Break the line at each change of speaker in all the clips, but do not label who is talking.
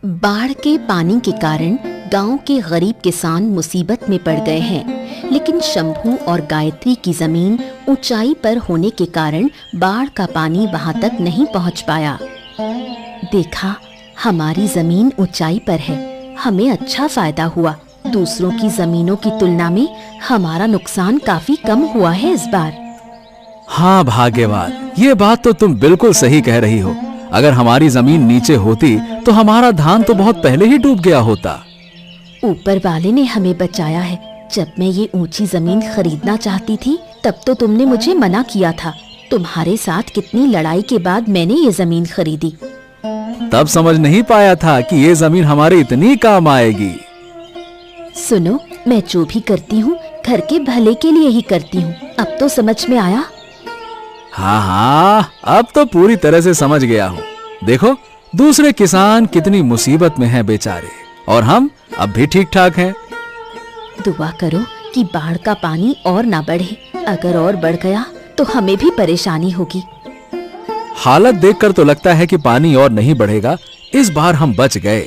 बाढ़ के पानी के कारण गांव के गरीब किसान मुसीबत में पड़ गए हैं, लेकिन शंभू और गायत्री की जमीन ऊंचाई पर होने के कारण बाढ़ का पानी वहां तक नहीं पहुंच पाया। देखा, हमारी जमीन ऊंचाई पर है, हमें अच्छा फायदा हुआ। दूसरों की जमीनों की तुलना में हमारा नुकसान काफी कम हुआ है इस बार।
हाँ भाग्यवान, ये बात तो तुम बिल्कुल सही कह रही हो। अगर हमारी जमीन नीचे होती तो हमारा धान तो बहुत पहले ही डूब गया होता।
ऊपर वाले ने हमें बचाया है। जब मैं ये ऊंची जमीन खरीदना चाहती थी तब तो तुमने मुझे मना किया था। तुम्हारे साथ कितनी लड़ाई के बाद मैंने ये जमीन खरीदी।
तब समझ नहीं पाया था कि ये जमीन हमारे इतनी काम आएगी।
सुनो, मैं जो भी करती हूँ घर के भले के लिए ही करती हूँ। अब तो समझ में आया?
हाँ, अब तो पूरी तरह से समझ गया हूँ। देखो, दूसरे किसान कितनी मुसीबत में हैं बेचारे, और हम अब भी ठीक ठाक हैं।
दुआ करो कि बाढ़ का पानी और ना बढ़े। अगर और बढ़ गया तो हमें भी परेशानी होगी।
हालत देखकर तो लगता है कि पानी और नहीं बढ़ेगा। इस बार हम बच गए।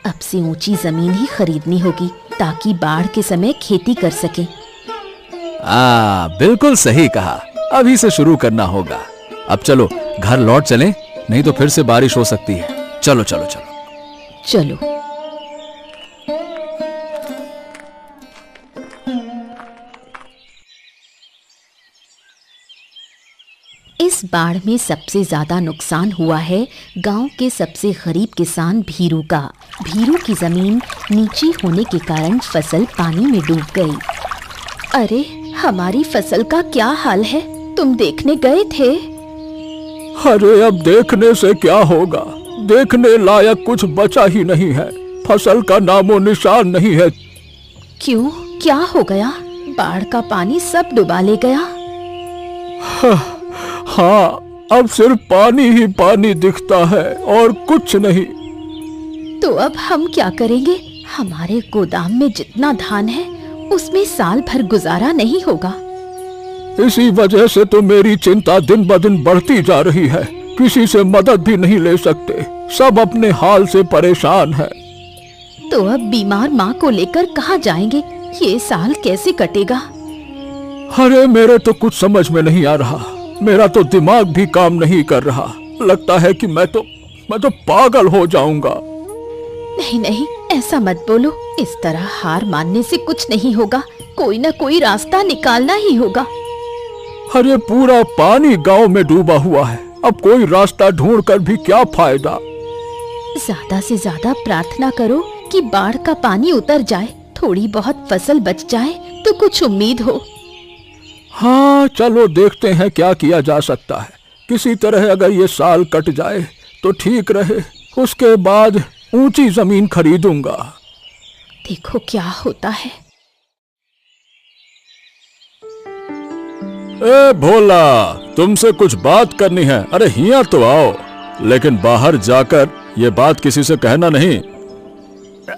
अब से ऊंची जमीन ही खरीदनी होगी ताकि बाढ़ के समय खेती कर सके।
बिल्कुल सही कहा। अभी से शुरू करना होगा। अब चलो घर लौट चलें, नहीं तो फिर से बारिश हो सकती है। चलो चलो चलो
चलो। इस बाढ़ में सबसे ज्यादा नुकसान हुआ है गांव के सबसे गरीब किसान भीरू का। भीरू की जमीन नीची होने के कारण फसल पानी में डूब गई। अरे, हमारी फसल का क्या हाल है? तुम देखने गए थे?
अरे, अब देखने से क्या होगा? देखने लायक कुछ बचा ही नहीं है। फसल का नामो निशान नहीं है।
क्यों, क्या हो गया? बाढ़ का पानी सब डुबा ले गया।
हाँ, अब सिर्फ पानी ही पानी दिखता है और कुछ नहीं।
तो अब हम क्या करेंगे? हमारे गोदाम में जितना धान है उसमें साल भर गुजारा नहीं होगा।
इसी वजह से तो मेरी चिंता दिन ब दिन बढ़ती जा रही है। किसी से मदद भी नहीं ले सकते। सब अपने हाल से परेशान है।
तो अब बीमार माँ को लेकर कहाँ जाएंगे? ये साल कैसे कटेगा?
अरे, मेरे तो कुछ समझ में नहीं आ रहा। मेरा तो दिमाग भी काम नहीं कर रहा। लगता है कि मैं तो पागल हो जाऊंगा।
नहीं नहीं, ऐसा मत बोलो। इस तरह हार मानने से कुछ नहीं होगा। कोई ना कोई रास्ता निकालना ही होगा।
अरे, पूरा पानी गांव में डूबा हुआ है। अब कोई रास्ता ढूंढकर भी क्या फायदा?
ज्यादा से ज्यादा प्रार्थना करो कि बाढ़ का पानी उतर जाए, थोड़ी बहुत फसल बच जाए तो कुछ उम्मीद हो।
हाँ, चलो देखते हैं क्या किया जा सकता है। किसी तरह अगर ये साल कट जाए तो ठीक रहे। उसके बाद ऊंची जमीन खरीदूंगा।
देखो क्या होता है।
ए भोला, तुमसे कुछ बात करनी है। अरे हिया तो आओ, लेकिन बाहर जाकर ये बात किसी से कहना नहीं।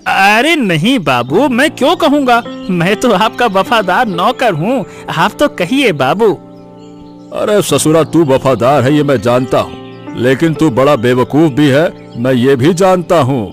अरे नहीं बाबू, मैं क्यों कहूँगा? मैं तो आपका वफादार नौकर हूँ। आप तो कहिए बाबू।
अरे ससुरा, तू वफादार है ये मैं जानता हूँ, लेकिन तू बड़ा बेवकूफ भी है, मैं ये भी जानता हूँ।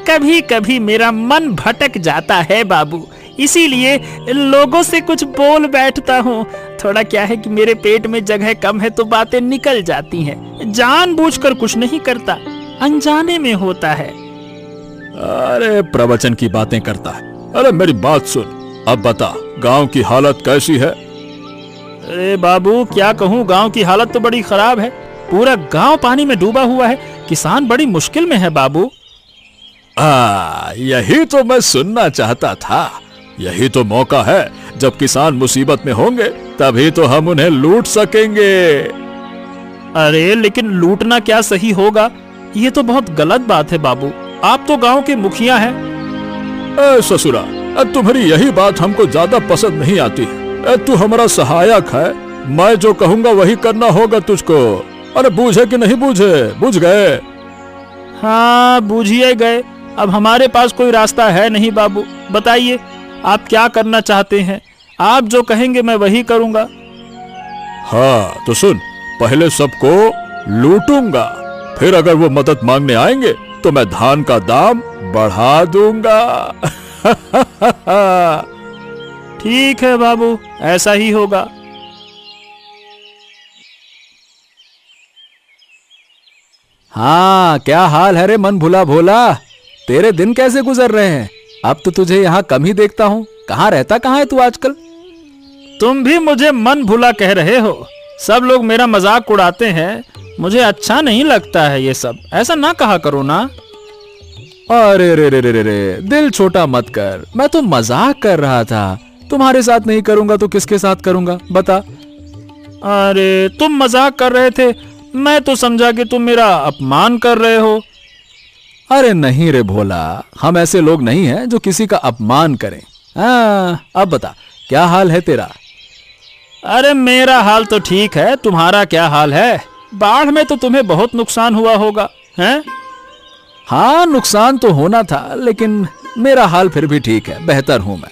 कभी कभी मेरा मन भटक जाता है बाबू, इसीलिए लोगों से कुछ बोल बैठता हूँ। थोड़ा क्या है कि मेरे पेट में जगह कम है तो बातें निकल जाती हैं। जानबूझकर कुछ नहीं करता, अनजाने में होता है।
अरे प्रवचन की बातें करता है। अरे मेरी बात सुन, अब बता गांव की हालत कैसी है?
अरे बाबू क्या कहूँ, गांव की हालत तो बड़ी खराब है। पूरा गांव पानी में डूबा हुआ है। किसान बड़ी मुश्किल में है बाबू।
यही तो मैं सुनना चाहता था। यही तो मौका है, जब किसान मुसीबत में होंगे तभी तो हम उन्हें लूट सकेंगे।
अरे लेकिन लूटना क्या सही होगा? ये तो बहुत गलत बात है बाबू। आप तो गांव के मुखिया हैं।
ससुरा, तुम्हारी यही बात हमको ज्यादा पसंद नहीं आती है। तू हमारा सहायक है, मैं जो कहूँगा वही करना होगा तुझको। अरे बूझे कि नहीं बूझे? बूझ गए?
हाँ, बूझिए गए। अब हमारे पास कोई रास्ता है नहीं बाबू। बताइए आप क्या करना चाहते हैं? आप जो कहेंगे मैं वही करूँगा।
हाँ तो सुन, पहले सबको लूटूंगा, फिर अगर वो मदद मांगने आएंगे तो मैं धान का दाम बढ़ा दूंगा।
ठीक है बाबू, ऐसा ही होगा।
हाँ, क्या हाल है रे मन भुला भोला? तेरे दिन कैसे गुजर रहे हैं? अब तो तुझे यहाँ कम ही देखता हूँ। कहाँ रहता कहाँ है तू आजकल?
तुम भी मुझे मन भुला कह रहे हो। सब लोग मेरा मजाक उड़ाते हैं, मुझे अच्छा नहीं लगता है ये सब। ऐसा ना कहा करो ना।
अरे रे रे रे रे रे, दिल छोटा मत कर। मैं तो मजाक कर रहा था। तुम्हारे साथ नहीं करूंगा तो किसके साथ करूंगा बता?
अरे तुम मजाक कर रहे थे, मैं तो समझा कि तुम मेरा अपमान कर रहे हो।
अरे नहीं रे भोला, हम ऐसे लोग नहीं हैं जो किसी का अपमान करें। हाँ, अब बता क्या हाल है तेरा?
अरे मेरा हाल तो ठीक है, तुम्हारा क्या हाल है? बाढ़ में तो तुम्हें बहुत नुकसान हुआ होगा, हैं?
हाँ, नुकसान तो होना था, लेकिन मेरा हाल फिर भी ठीक है, बेहतर हूं मैं।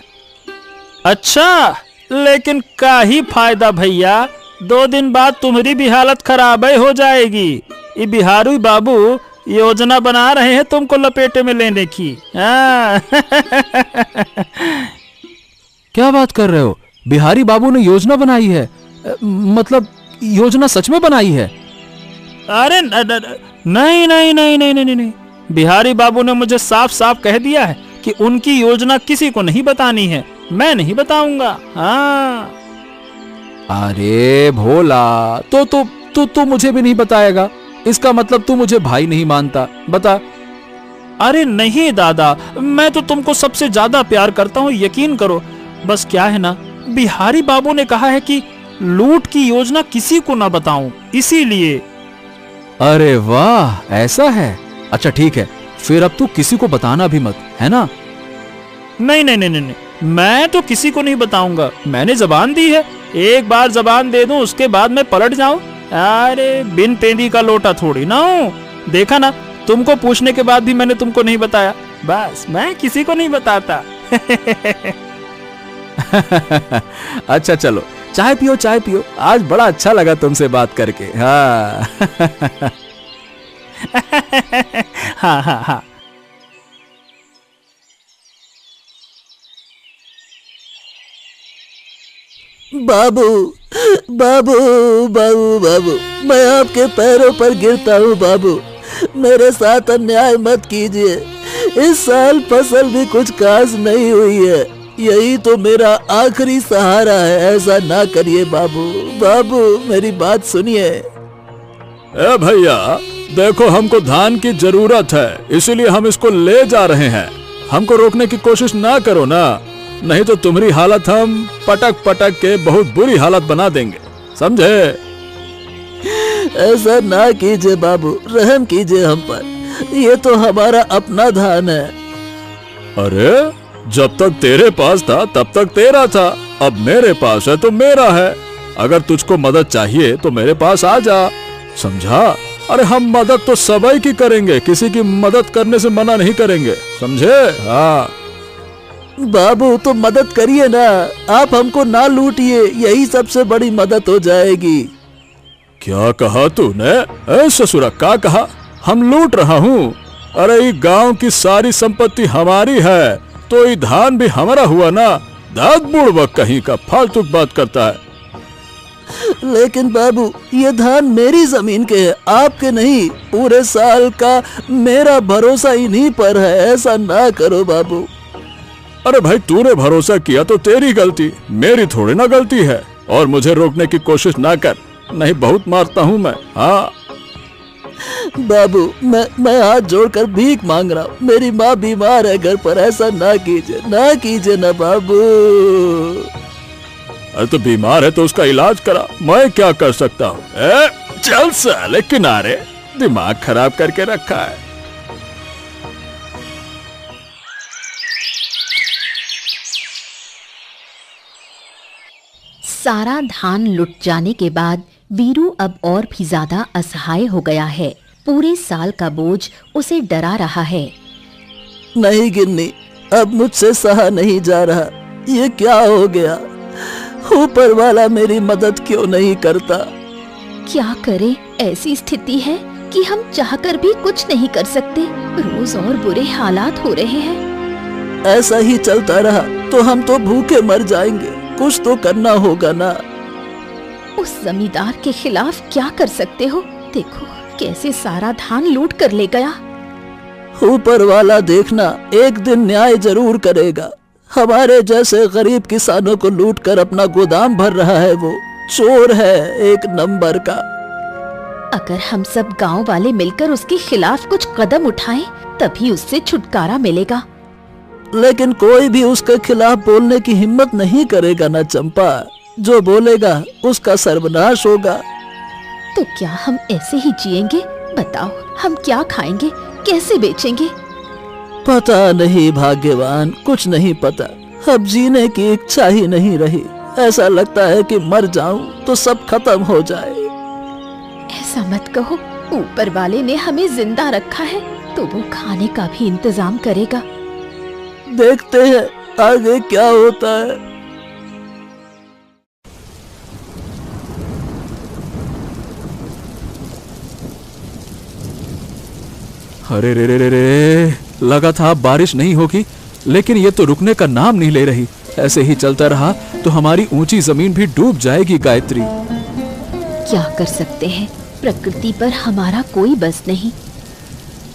अच्छा, लेकिन का ही फायदा भैया, 2 दिन बाद तुम्हारी भी हालत खराब ही हो जाएगी। ये बिहारी बाबू योजना बना रहे हैं तुमको लपेटे में लेने की। हाँ।
क्या बात कर रहे हो? बिहारी बाबू ने योजना बनाई है? मतलब योजना सच में बनाई है?
अरे नहीं नहीं नहीं नहीं नहीं नहीं, बिहारी बाबू ने मुझे साफ साफ कह दिया है कि उनकी योजना किसी को नहीं बतानी है। मैं नहीं बताऊंगा। हाँ।
अरे भोला, तो मुझे भी नहीं बताएगा? इसका मतलब तू मुझे भाई नहीं मानता? बता।
अरे नहीं दादा, मैं तो तुमको सबसे ज्यादा प्यार करता हूँ, यकीन करो। बस क्या है ना, बिहारी बाबू ने कहा है कि लूट की योजना किसी को ना बताऊं, इसीलिए।
अरे वाह, ऐसा है? अच्छा ठीक है, फिर अब तू किसी को बताना भी मत, है ना?
नहीं नहीं नहीं नहीं, मैं तो किसी को नहीं बताऊंगा। मैंने जबान दी है, एक बार जबान दे दूं उसके बाद मैं पलट जाऊं। अरे बिन पेंदी का लोटा थोड़ी ना हूं। देखा ना, तुमको पूछने के बाद भी मैंने तुमको नहीं बताया। बस मैं किसी को नहीं बताता।
अच्छा चलो, चाय पियो चाय पियो। आज बड़ा अच्छा लगा तुमसे बात करके। हाँ।
हाँ हाँ हाँ।
बाबू बाबू बाबू बाबू, मैं आपके पैरों पर गिरता हूँ बाबू, मेरे साथ अन्याय मत कीजिए। इस साल फसल भी कुछ खास नहीं हुई है, यही तो मेरा आखिरी सहारा है। ऐसा ना करिए बाबू, बाबू मेरी बात सुनिए।
ए भैया, देखो हमको धान की जरूरत है, इसीलिए हम इसको ले जा रहे हैं। हमको रोकने की कोशिश ना करो ना, नहीं तो तुम्हारी हालत हम पटक पटक के बहुत बुरी हालत बना देंगे, समझे?
ऐसा ना कीजिए बाबू, रहम कीजिए हम पर, ये तो हमारा अपना धान है।
अरे जब तक तेरे पास था तब तक तेरा था, अब मेरे पास है तो मेरा है। अगर तुझको मदद चाहिए तो मेरे पास आ जा, समझा? अरे हम मदद तो सभी की करेंगे, किसी की मदद करने से मना नहीं करेंगे, समझे? हाँ
बाबू तो मदद करिए ना, आप हमको ना लूटिए, यही सबसे बड़ी मदद हो जाएगी।
क्या कहा तूने? ससुरा क्या कहा? हम लूट रहा हूँ? अरे ये गांव की सारी संपत्ति हमारी है, तो ये धान भी हमारा हुआ ना। दाद बुड़बक कहीं का फालतू बात करता है।
लेकिन बाबू ये धान मेरी जमीन के है, आपके नहीं। पूरे साल का मेरा भरोसा इन्हीं पर है, ऐसा ना करो बाबू।
अरे भाई, तूने भरोसा किया तो तेरी गलती, मेरी थोड़ी ना गलती है। और मुझे रोकने की कोशिश ना कर, नहीं बहुत मारता हूँ मैं। हाँ
बाबू, मैं हाथ जोड़कर भीख मांग रहा हूँ, मेरी माँ बीमार है घर पर, ऐसा ना कीजिए ना बाबू।
अरे तो बीमार है तो उसका इलाज करा, मैं क्या कर सकता हूँ? चल साले किनारे, दिमाग खराब करके रखा है।
सारा धान लुट जाने के बाद वीरू अब और भी ज्यादा असहाय हो गया है। पूरे साल का बोझ उसे डरा रहा है।
नहीं गिन्नी, अब मुझसे सहा नहीं जा रहा, ये क्या हो गया? ऊपर वाला मेरी मदद क्यों नहीं करता?
क्या करे, ऐसी स्थिति है कि हम चाहकर भी कुछ नहीं कर सकते। रोज और बुरे हालात हो रहे हैं।
ऐसा ही चलता रहा तो हम तो भूखे मर जाएंगे। कुछ तो करना होगा ना।
उस जमींदार के खिलाफ क्या कर सकते हो? देखो कैसे सारा धान लूट कर ले गया।
ऊपर वाला देखना एक दिन न्याय जरूर करेगा। हमारे जैसे गरीब किसानों को लूटकर अपना गोदाम भर रहा है वो। चोर है एक नंबर का।
अगर हम सब गांव वाले मिलकर उसके खिलाफ कुछ कदम उठाएं, तभी उससे छुटकारा मिलेगा।
लेकिन कोई भी उसके खिलाफ बोलने की हिम्मत नहीं करेगा ना चंपा। जो बोलेगा उसका सर्वनाश होगा।
तो क्या हम ऐसे ही जिएंगे? बताओ हम क्या खाएंगे, कैसे बेचेंगे?
पता नहीं भाग्यवान, कुछ नहीं पता। अब जीने की इच्छा ही नहीं रही। ऐसा लगता है कि मर जाऊं तो सब खत्म हो जाए।
ऐसा मत कहो। ऊपर वाले ने हमें जिंदा रखा है तो वो खाने का भी इंतजाम करेगा।
देखते हैं आगे क्या होता है।
अरे रे रे रे रे, लगा था बारिश नहीं होगी, लेकिन ये तो रुकने का नाम नहीं ले रही। ऐसे ही चलता रहा तो हमारी ऊंची जमीन भी डूब जाएगी गायत्री।
क्या कर सकते हैं, प्रकृति पर हमारा कोई बस नहीं।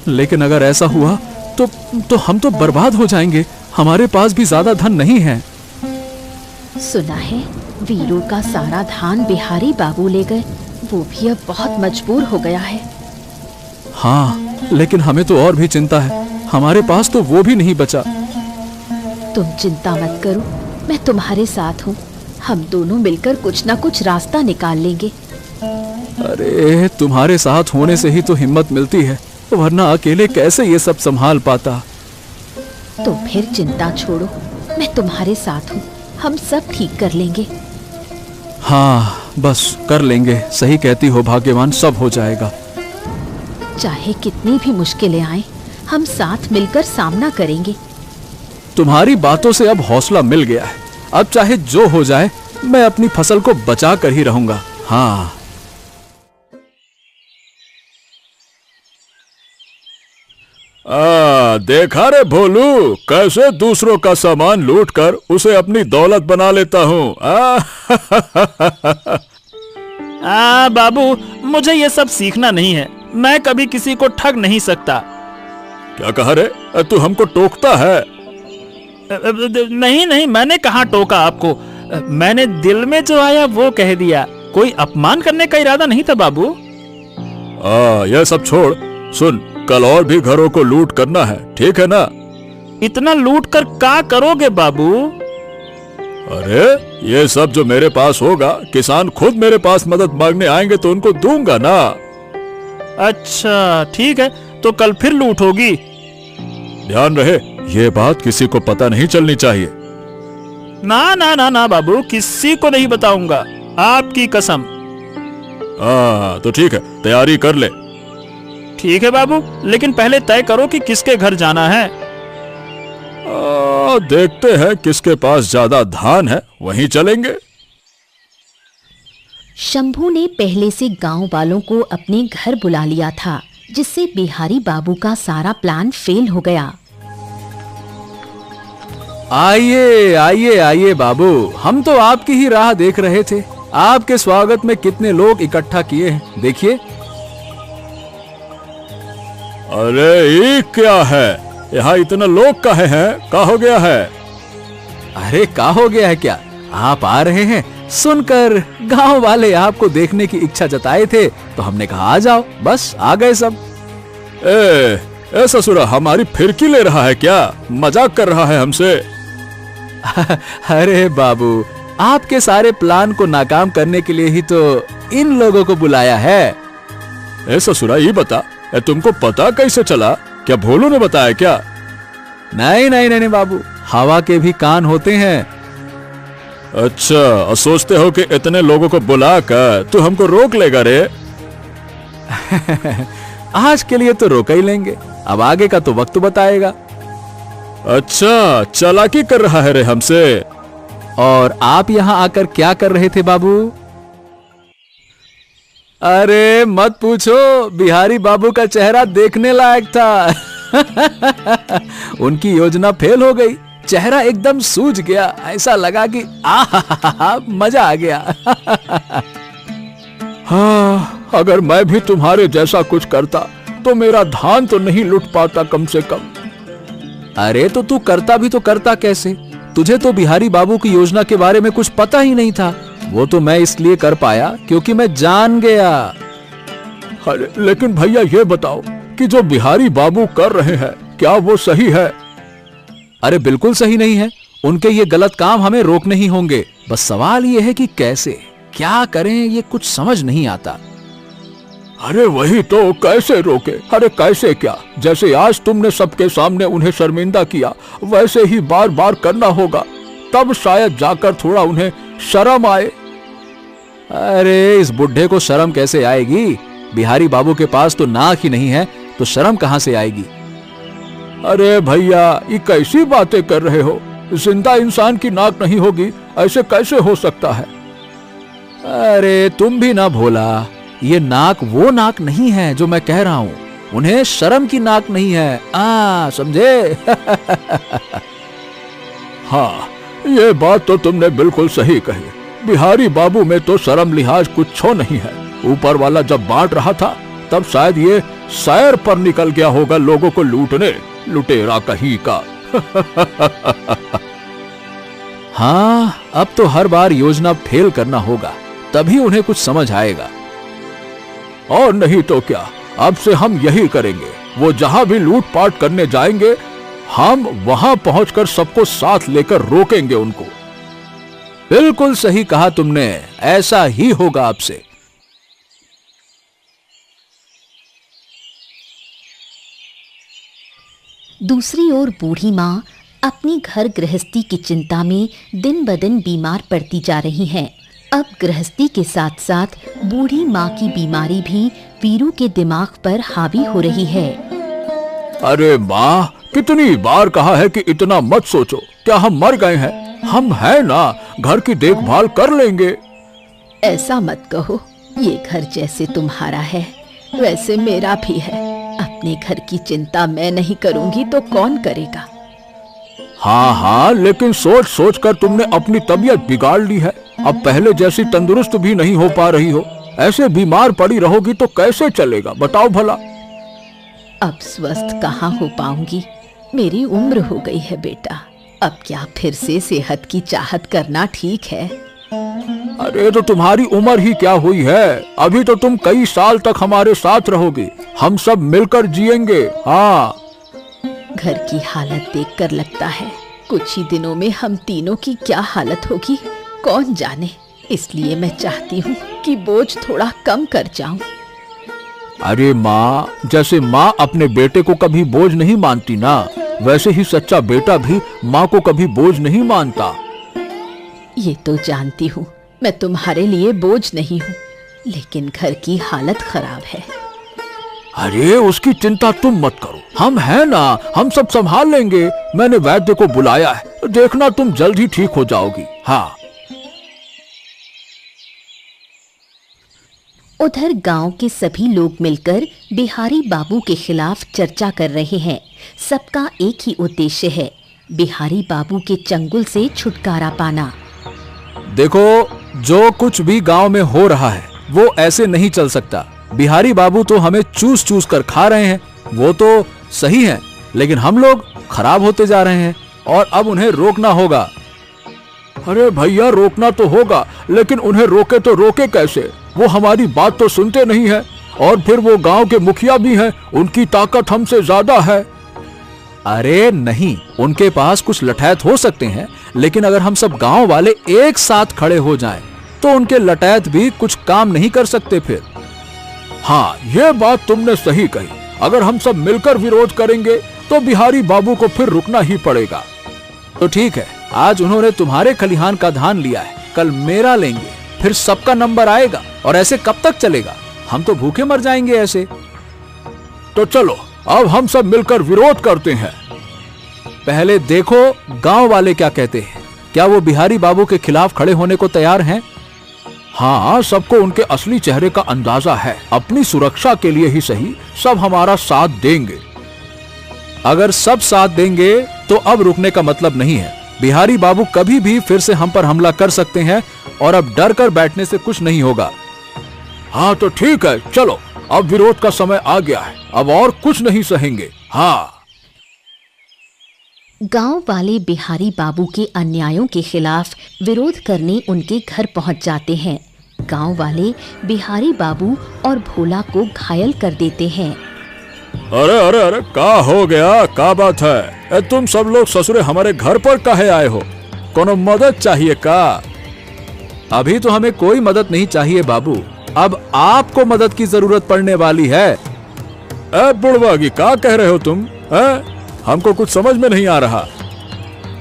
लेकिन अगर ऐसा हुआ तो हम तो बर्बाद हो जाएंगे। हमारे पास भी ज्यादा धन नहीं है।
सुना है वीरों का सारा धान बिहारी बाबू ले गए। वो भी अब बहुत मजबूर हो गया है।
हाँ, लेकिन हमें तो और भी चिंता है। हमारे पास तो वो भी नहीं बचा।
तुम चिंता मत करो, मैं तुम्हारे साथ हूँ। हम दोनों मिलकर कुछ ना कुछ रास्ता निकाल लेंगे।
अरे तुम्हारे साथ होने से ही तो हिम्मत मिलती है, वरना अकेले कैसे ये सब संभाल पाता।
तो फिर चिंता छोड़ो, मैं तुम्हारे साथ हूँ। हम सब ठीक कर लेंगे।
हाँ, बस कर लेंगे। सही कहती हो भाग्यवान, सब हो जाएगा।
चाहे कितनी भी मुश्किलें आए, हम साथ मिलकर सामना करेंगे।
तुम्हारी बातों से अब हौसला मिल गया है। अब चाहे जो हो जाए, मैं अपनी फसल को बचा कर ही रहूंगा। हाँ।
देखा रे भोलू, कैसे दूसरों का सामान लूटकर उसे अपनी दौलत बना लेता हूँ।
बाबू, मुझे ये सब सीखना नहीं है। मैं कभी किसी को ठग नहीं सकता।
क्या कहा रे? तू हमको टोकता है?
नहीं, मैंने कहाँ टोका आपको। मैंने दिल में जो आया वो कह दिया। कोई अपमान करने का इरादा नहीं था बाबू।
यह सब छोड़। सुन, कल और भी घरों को लूट करना है, ठीक है ना?
इतना लूट कर क्या करोगे बाबू?
अरे ये सब जो मेरे पास होगा, किसान खुद मेरे पास मदद मांगने आएंगे तो उनको दूंगा ना।
अच्छा ठीक है, तो कल फिर लूट होगी।
ध्यान रहे, ये बात किसी को पता नहीं चलनी चाहिए।
ना ना ना ना बाबू, किसी को नहीं बताऊंगा, आपकी कसम।
तो ठीक है, तैयारी कर ले।
ठीक है बाबू, लेकिन पहले तय करो कि किसके घर जाना है।
देखते हैं किसके पास ज्यादा धान है, वहीं चलेंगे।
शंभू ने पहले से गांव वालों को अपने घर बुला लिया था, जिससे बिहारी बाबू का सारा प्लान फेल हो गया।
आइए आइए आइए बाबू, हम तो आपकी ही राह देख रहे थे। आपके स्वागत में कितने लोग इकट्ठा किए हैं, देखिए।
अरे ये क्या है? यहाँ इतना लोग काहे हैं? क्या हो गया है?
अरे क्या हो गया है क्या? आप आ रहे हैं सुनकर गांव वाले आपको देखने की इच्छा जताए थे, तो हमने कहा आ जाओ। बस आ गए सब।
ऐसा ससुरा हमारी फिरकी ले रहा है क्या? मजाक कर रहा है हमसे?
अरे बाबू, आपके सारे प्लान को नाकाम करने के लिए ही तो इन लोगों को बुलाया है।
ऐसा ससुरा ये बता, तुमको पता कैसे चला? क्या भोलू ने बताया क्या?
नहीं नहीं नहीं बाबू, हवा के भी कान होते हैं।
अच्छा, सोचते हो कि इतने लोगों को बुलाकर तू हमको रोक लेगा रे?
आज के लिए तो रोक ही लेंगे, अब आगे का तो वक्त बताएगा।
अच्छा, चालाकी कर रहा है रे हमसे।
और आप यहाँ आकर क्या कर रहे थे बाबू? अरे मत पूछो, बिहारी बाबू का चेहरा देखने लायक था। उनकी योजना फेल हो गई, चेहरा एकदम सूज गया, ऐसा लगा कि मजा आ गया।
हाँ, अगर मैं भी तुम्हारे जैसा कुछ करता तो मेरा धान तो नहीं लुट पाता कम से कम।
अरे तो तू करता भी तो करता कैसे? तुझे तो बिहारी बाबू की योजना के बारे में कुछ पता ही नहीं था। वो तो मैं इसलिए कर पाया क्योंकि मैं जान गया।
अरे लेकिन भैया ये बताओ कि जो बिहारी बाबू कर रहे हैं क्या वो सही है?
अरे बिल्कुल सही नहीं है। उनके ये गलत काम हमें रोकने ही होंगे। बस सवाल ये है कि कैसे, क्या करें, ये कुछ समझ नहीं आता।
अरे वही तो, कैसे रोके? अरे कैसे क्या? जैसे आज तुमने सबके सामने उन्हें शर्मिंदा किया वैसे ही बार बार करना होगा, तब शायद जाकर थोड़ा उन्हें शर्म आए।
अरे इस बुढ़े को शर्म कैसे आएगी? बिहारी बाबू के पास तो नाक ही नहीं है, तो शर्म कहां से आएगी?
अरे भैया, ये कैसी बातें कर रहे हो? जिंदा इंसान की नाक नहीं होगी, ऐसे कैसे हो सकता है?
अरे तुम भी ना भोला, ये नाक वो नाक नहीं है जो मैं कह रहा हूं। उन्हें शर्म की नाक नहीं है, समझे?
हाँ, ये बात तो तुमने बिल्कुल सही कही। बिहारी बाबू में तो शर्म लिहाज कुछ नहीं है। ऊपर वाला जब बांट रहा था तब शायद ये सैर पर निकल गया होगा लोगों को लूटने, लुटेरा कहीं का।
हाँ, अब तो हर बार योजना फेल करना होगा, तभी उन्हें कुछ समझ आएगा।
और नहीं तो क्या, अब से हम यही करेंगे। वो जहां भी लूटपाट करने जाएंगे, हम वहां पहुंचकर सबको साथ लेकर रोकेंगे उनको।
बिल्कुल सही कहा तुमने, ऐसा ही होगा अब से।
दूसरी ओर बूढ़ी माँ अपनी घर गृहस्थी की चिंता में दिन ब दिन बीमार पड़ती जा रही है। अब गृहस्थी के साथ साथ बूढ़ी माँ की बीमारी भी वीरू के दिमाग पर हावी हो रही है।
अरे माँ, कितनी बार कहा है कि इतना मत सोचो। क्या हम मर गए हैं? हम हैं ना, घर की देखभाल कर लेंगे।
ऐसा मत कहो, ये घर जैसे तुम्हारा है वैसे मेरा भी है। अपने घर की चिंता मैं नहीं करूंगी तो कौन करेगा?
हाँ हाँ, लेकिन सोच सोच कर तुमने अपनी तबीयत बिगाड़ ली है। अब पहले जैसी तंदुरुस्त भी नहीं हो पा रही हो। ऐसे बीमार पड़ी रहोगी तो कैसे चलेगा, बताओ भला।
अब स्वस्थ कहाँ हो पाऊंगी? मेरी उम्र हो गई है बेटा। अब क्या फिर से सेहत की चाहत करना ठीक है?
अरे तो तुम्हारी उम्र ही क्या हुई है? अभी तो तुम कई साल तक हमारे साथ रहोगी। हम सब मिलकर जिएंगे। हाँ,
घर की हालत देखकर लगता है कुछ ही दिनों में हम तीनों की क्या हालत होगी कौन जाने। इसलिए मैं चाहती हूँ कि बोझ थोड़ा कम कर जाऊं।
अरे माँ, जैसे माँ अपने बेटे को कभी बोझ नहीं मानती ना, वैसे ही सच्चा बेटा भी माँ को कभी बोझ नहीं मानता।
ये तो जानती हूँ मैं तुम्हारे लिए बोझ नहीं हूँ, लेकिन घर की हालत खराब है।
अरे उसकी चिंता तुम मत करो, हम हैं ना, हम सब संभाल लेंगे। मैंने वैद्य को बुलाया है, देखना तुम जल्द ही ठीक हो जाओगी। हाँ।
उधर गांव के सभी लोग मिलकर बिहारी बाबू के खिलाफ चर्चा कर रहे हैं। सबका एक ही उद्देश्य है, बिहारी बाबू के चंगुल से छुटकारा पाना।
देखो, जो कुछ भी गांव में हो रहा है वो ऐसे नहीं चल सकता। बिहारी बाबू तो हमें चूस चूस कर खा रहे हैं, वो तो सही है, लेकिन हम लोग खराब होते जा रहे हैं और अब उन्हें रोकना होगा।
अरे भैया, रोकना तो होगा, लेकिन उन्हें रोके तो रोके कैसे? वो हमारी बात तो सुनते नहीं है, और फिर वो गांव के मुखिया भी हैं, उनकी ताकत हमसे ज्यादा है।
अरे नहीं, उनके पास कुछ लठैत हो सकते हैं, लेकिन अगर हम सब गांव वाले एक साथ खड़े हो जाएं, तो उनके लठैत भी कुछ काम नहीं कर सकते फिर।
हाँ, ये बात तुमने सही कही। अगर हम सब मिलकर विरोध करेंगे तो बिहारी बाबू को फिर रुकना ही पड़ेगा।
तो ठीक है, आज उन्होंने तुम्हारे खलिहान का धान लिया है, कल मेरा लेंगे, फिर सबका नंबर आएगा। और ऐसे कब तक चलेगा? हम तो भूखे मर जाएंगे ऐसे।
तो चलो अब हम सब मिलकर विरोध करते हैं।
पहले देखो गांव वाले क्या कहते हैं। क्या वो बिहारी बाबू के खिलाफ खड़े होने को तैयार हैं? हाँ, सबको उनके असली चेहरे का अंदाजा है। अपनी सुरक्षा के लिए ही सही, सब हमारा साथ देंगे। अगर सब साथ देंगे तो अब रुकने का मतलब नहीं है। बिहारी बाबू कभी भी फिर से हम पर हमला कर सकते हैं और अब डर कर बैठने से कुछ नहीं होगा। हाँ तो ठीक है, चलो, अब विरोध का समय आ गया है, अब और कुछ नहीं सहेंगे। हाँ।
गांव वाले बिहारी बाबू के अन्यायों के खिलाफ विरोध करने उनके घर पहुंच जाते हैं। गांव वाले बिहारी बाबू और भोला को घायल कर देते हैं।
अरे अरे अरे, का हो गया, का बात है? तुम सब लोग ससुरे हमारे घर पर काहे आए हो? कोनो मदद चाहिए का?
अभी तो हमें कोई मदद नहीं चाहिए बाबू, अब आपको मदद की जरूरत पड़ने वाली है।
बुढ़वागी, का कह रहे हो तुम? हमको कुछ समझ में नहीं आ रहा।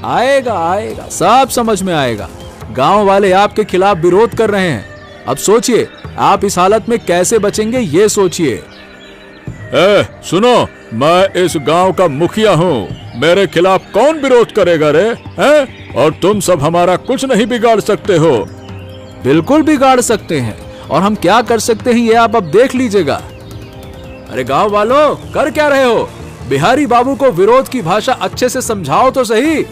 आएगा आएगा, सब समझ में आएगा। गांव वाले आपके खिलाफ विरोध कर रहे हैं। अब सोचिए, आप इस हालत में कैसे बचेंगे, ये सोचिए।
सुनो, मैं इस गांव का मुखिया हूँ। मेरे खिलाफ कौन विरोध करेगा रे? और तुम सब हमारा कुछ नहीं बिगाड़ सकते हो।
बिल्कुल बिगाड़ सकते हैं, और हम क्या कर सकते हैं ये आप अब देख लीजिएगा। अरे गांव वालों, कर क्या रहे हो? बिहारी बाबू को विरोध की भाषा अच्छे से समझाओ तो सही।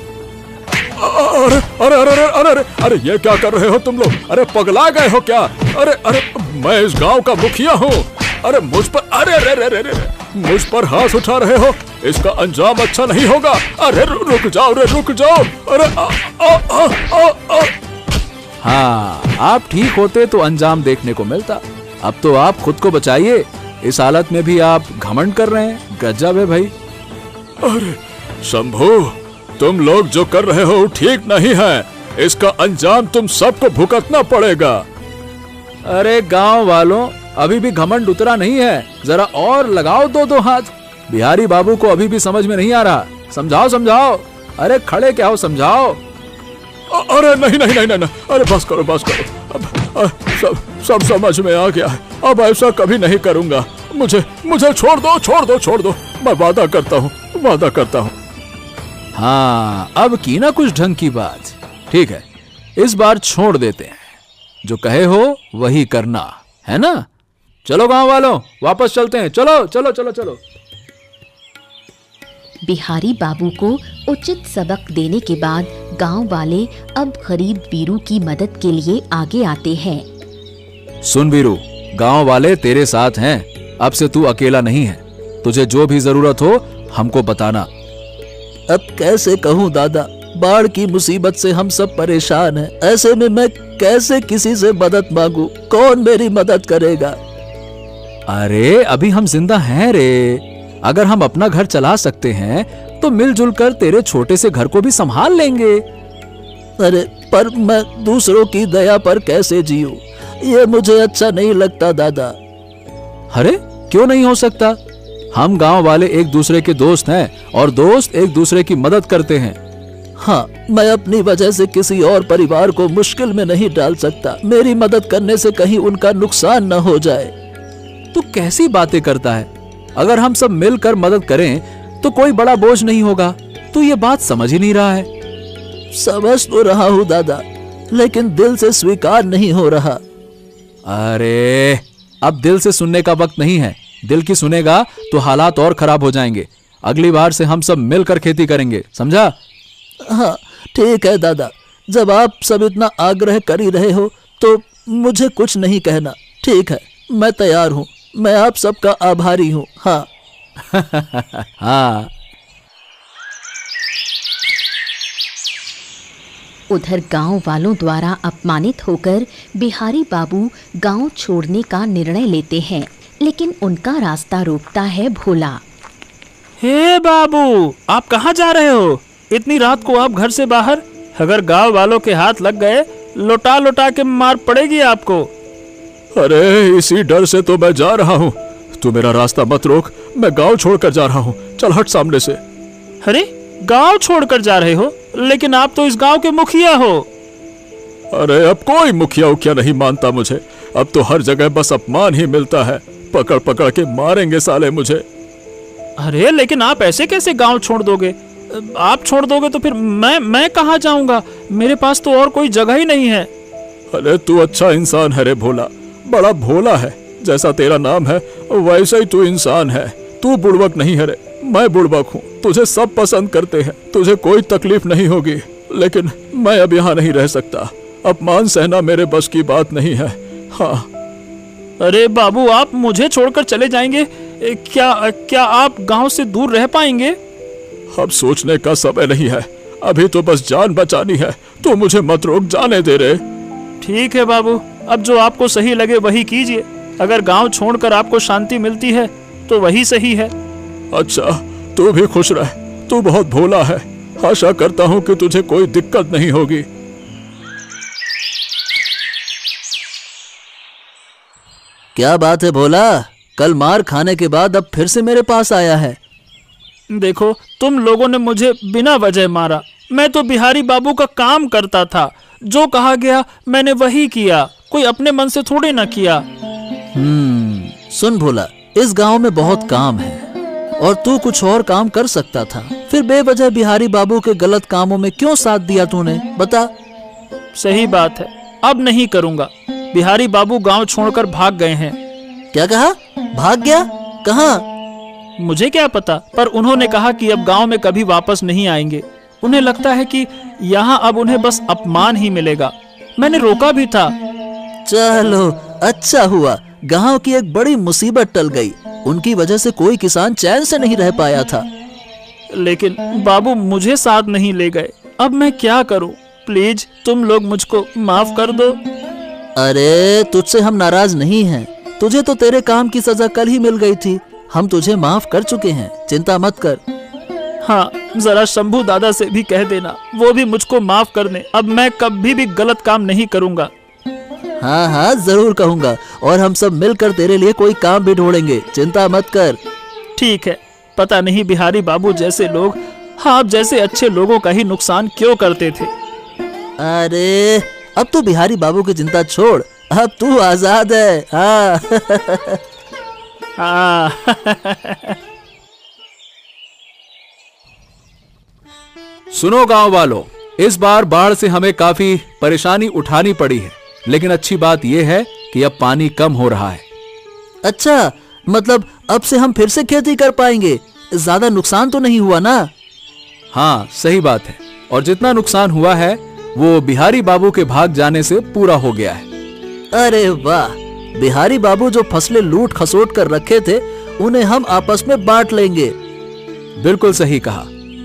अरे अरे अरे अरे अरे अरे अरे, ये क्या कर रहे हो तुम लोग? अरे पगला गए हो क्या? अरे अरे, मैं इस गांव का मुखिया हूँ। अरे मुझ पर, अरे अरे अरे अरे, मुझ पर हाथ उठा रहे हो, इसका अंजाम अच्छा नहीं होगा। अरे रुक जाओ रे, रुक जाओ। अरे
हाँ, आप ठीक होते तो अंजाम देखने को मिलता। अब तो आप खुद को बचाइए, इस हालत में भी आप घमंड कर रहे हैं। गजब है भाई।
अरे शंभू, तुम लोग जो कर रहे हो ठीक नहीं है। इसका अंजाम तुम सबको भुगतना पड़ेगा।
अरे गांव वालों, अभी भी घमंड उतरा नहीं है, जरा और लगाओ दो हाथ। बिहारी बाबू को अभी भी समझ में नहीं आ रहा, समझाओ समझाओ। अरे खड़े क्या हो, समझाओ।
अरे नहीं नहीं नहीं नहीं, अरे बस करो बस करो। अब सब समझ में आ गया है। अब ऐसा कभी नहीं करूंगा। मुझे छोड़ दो, छोड़ दो, छोड़ दो। मैं वादा करता हूँ, वादा करता हूँ।
हाँ, अब की ना कुछ ढंग की बात। ठीक है, इस बार छोड़ देते हैं। जो कहे हो वही करना है ना। चलो गांव वालों, वापस चलते हैं। चलो चलो चलो चलो।
बिहारी बाबू को उचित सबक देने के बाद गांव वाले अब गरीब वीरू की मदद के लिए आगे आते हैं।
सुन वीरू, गांव वाले तेरे साथ हैं। अब से तू अकेला नहीं है। तुझे जो भी जरूरत हो हमको बताना।
अब कैसे कहूँ दादा, बाढ़ की मुसीबत से हम सब परेशान हैं। ऐसे में मैं कैसे किसी से मदद मांगू? कौन मेरी मदद करेगा?
अरे अभी हम जिंदा हैं रे। अगर हम अपना घर चला सकते हैं तो मिलजुल कर तेरे छोटे से घर को भी संभाल लेंगे।
अरे पर मैं दूसरों की दया पर कैसे जीऊं? ये मुझे अच्छा नहीं लगता दादा।
अरे क्यों नहीं हो सकता? हम गांव वाले एक दूसरे के दोस्त हैं और दोस्त एक दूसरे की मदद करते हैं।
हाँ, मैं अपनी वजह से किसी और परिवार को मुश्किल में नहीं डाल सकता। मेरी मदद करने से कहीं उनका नुकसान न हो जाए।
तू कैसी बातें करता है? अगर हम सब मिलकर मदद करें तो कोई बड़ा बोझ नहीं होगा। तू ये बात समझ ही नहीं रहा है।
समझ तो रहा हूँ दादा, लेकिन दिल से स्वीकार नहीं हो रहा।
अरे अब दिल से सुनने का वक्त नहीं है। दिल की सुनेगा तो हालात और खराब हो जाएंगे। अगली बार से हम सब मिलकर खेती करेंगे, समझा?
हाँ ठीक है दादा, जब आप सब इतना आग्रह कर ही रहे हो तो मुझे कुछ नहीं कहना। ठीक है, मैं तैयार हूँ। मैं आप सबका आभारी हूँ। हाँ
हाँ।
उधर गांव वालों द्वारा अपमानित होकर बिहारी बाबू गांव छोड़ने का निर्णय लेते हैं, लेकिन उनका रास्ता रोकता है भोला।
हे बाबू, आप कहाँ जा रहे हो? इतनी रात को आप घर से बाहर? अगर गांव वालों के हाथ लग गए, लौटा लौटा के मार पड़ेगी आपको।
अरे इसी डर से तो मैं जा रहा हूँ। तू मेरा रास्ता मत रोक, मैं गांव छोड़कर जा रहा हूँ। चल हट सामने से।
अरे गांव छोड़कर जा रहे हो? लेकिन आप तो इस गांव के मुखिया हो।
अरे अब कोई मुखिया उखिया नहीं मानता मुझे। अब तो हर जगह बस अपमान ही मिलता है। पकड़ पकड़ के मारेंगे साले मुझे।
अरे लेकिन आप ऐसे कैसे गांव छोड़ दोगे? आप छोड़ दोगे तो फिर मैं कहाँ जाऊंगा? मेरे पास तो और कोई जगह ही नहीं है।
अरे तू अच्छा इंसान है रे भोला, बड़ा भोला है। जैसा तेरा नाम है वैसा ही तू इंसान है। तू बुड़बक नहीं है रे, मैं बुड़बक हूँ। तुझे सब पसंद करते हैं, तुझे कोई तकलीफ नहीं होगी, लेकिन मैं अब यहाँ नहीं रह सकता। अपमान सहना मेरे बस की बात नहीं है। हाँ।
अरे बाबू, आप मुझे छोड़कर चले जाएंगे? क्या आप गांव से दूर रह पाएंगे?
अब सोचने का समय नहीं है, अभी तो बस जान बचानी है। तो मुझे मत रोक, जाने दे रे।
ठीक है बाबू, अब जो आपको सही लगे वही कीजिए। अगर गांव छोड़कर आपको शांति मिलती है तो वही सही है।
अच्छा, तू भी खुश रह, तू बहुत भोला है। आशा करता हूँ कि तुझे कोई दिक्कत नहीं होगी।
क्या बात है भोला, कल मार खाने के बाद अब फिर से मेरे पास आया है?
देखो, तुम लोगों ने मुझे बिना वजह मारा। मैं तो बिहारी बाबू का काम करता था, जो कहा गया मैंने वही किया, कोई अपने मन से थोड़े ना किया।
सुन भोला, इस गांव में बहुत काम है और तू कुछ और काम कर सकता था, फिर बेवजह बिहारी बाबू के गलत कामों में क्यों साथ दिया तूने, बता।
सही बात है, अब नहीं करूंगा। बिहारी बाबू गांव छोड़कर भाग गए हैं।
क्या कहा? भाग गया? कहाँ?
मुझे क्या पता, पर उन्होंने कहा कि अब गांव में कभी वापस नहीं आएंगे। उन्हें लगता है कि यहाँ अब उन्हें बस अपमान ही मिलेगा। मैंने रोका भी था।
चलो अच्छा हुआ, गांव की एक बड़ी मुसीबत टल गई। उनकी वजह से कोई किसान चैन से नहीं रह पाया था।
लेकिन बाबू मुझे साथ नहीं ले गए। अब मैं क्या करूं? प्लीज तुम लोग मुझको माफ कर दो।
अरे तुझसे हम नाराज नहीं हैं। तुझे तो तेरे काम की सजा कल ही मिल गई थी। हम तुझे माफ कर चुके हैं, चिंता मत कर।
हाँ, जरा शंभू दादा से भी कह देना, वो भी मुझको माफ कर दे। अब मैं कभी भी गलत काम नहीं करूंगा।
हाँ हाँ जरूर कहूंगा, और हम सब मिलकर तेरे लिए कोई काम भी ढूंढेंगे, चिंता मत कर।
ठीक है। पता नहीं बिहारी बाबू जैसे लोग आप जैसे अच्छे लोगों का ही नुकसान क्यों करते थे।
अरे अब तू बिहारी बाबू की चिंता छोड़, अब तू आजाद है। हाँ।
सुनो गांव वालों, इस बार बाढ़ से हमें काफी परेशानी उठानी पड़ी है, लेकिन अच्छी बात यह है कि अब पानी कम हो रहा है।
अच्छा, मतलब अब से हम फिर से खेती कर पाएंगे? ज्यादा नुकसान तो नहीं हुआ ना?
हाँ सही बात है, और जितना नुकसान हुआ है वो बिहारी बाबू के भाग जाने से पूरा हो गया है।
अरे वाह, बिहारी बाबू जो फसलें लूट खसोट कर रखे थे उन्हें हम आपस में बांट लेंगे।
बिल्कुल सही कहा,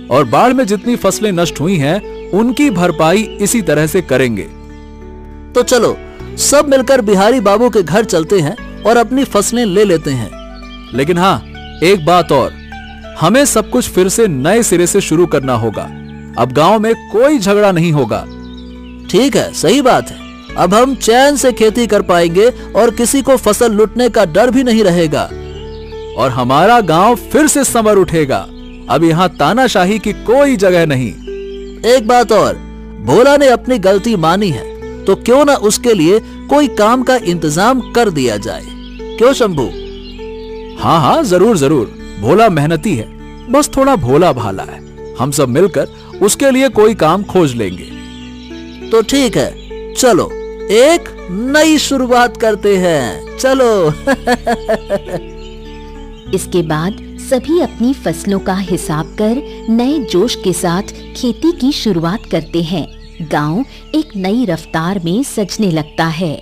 और बाढ़ में जितनी फसलें नष्ट हुई हैं उनकी भरपाई इसी तरह से करेंगे।
तो चलो सब मिलकर बिहारी बाबू के घर चलते हैं और अपनी फसलें ले लेते हैं।
लेकिन हाँ, एक बात और, हमें सब कुछ फिर से नए सिरे से शुरू करना होगा। अब गांव में कोई झगड़ा नहीं होगा।
ठीक है, सही बात है। अब हम चैन से खेती कर पाएंगे और किसी को फसल लूटने का डर भी नहीं रहेगा,
और हमारा गांव फिर से संवर उठेगा। अब यहाँ तानाशाही की कोई जगह नहीं।
एक बात और, भोला ने अपनी गलती मानी है तो क्यों ना उसके लिए कोई काम का इंतजाम कर दिया जाए। क्यों शंभू?
हाँ हाँ जरूर जरूर, भोला मेहनती है, बस थोड़ा भोला भाला है। हम सब मिलकर उसके लिए कोई काम खोज लेंगे।
तो ठीक है, चलो एक नई शुरुआत करते हैं, चलो।
इसके बाद सभी अपनी फसलों का हिसाब कर नए जोश के साथ खेती की शुरुआत करते हैं। गांव एक नई रफ्तार में सजने लगता है।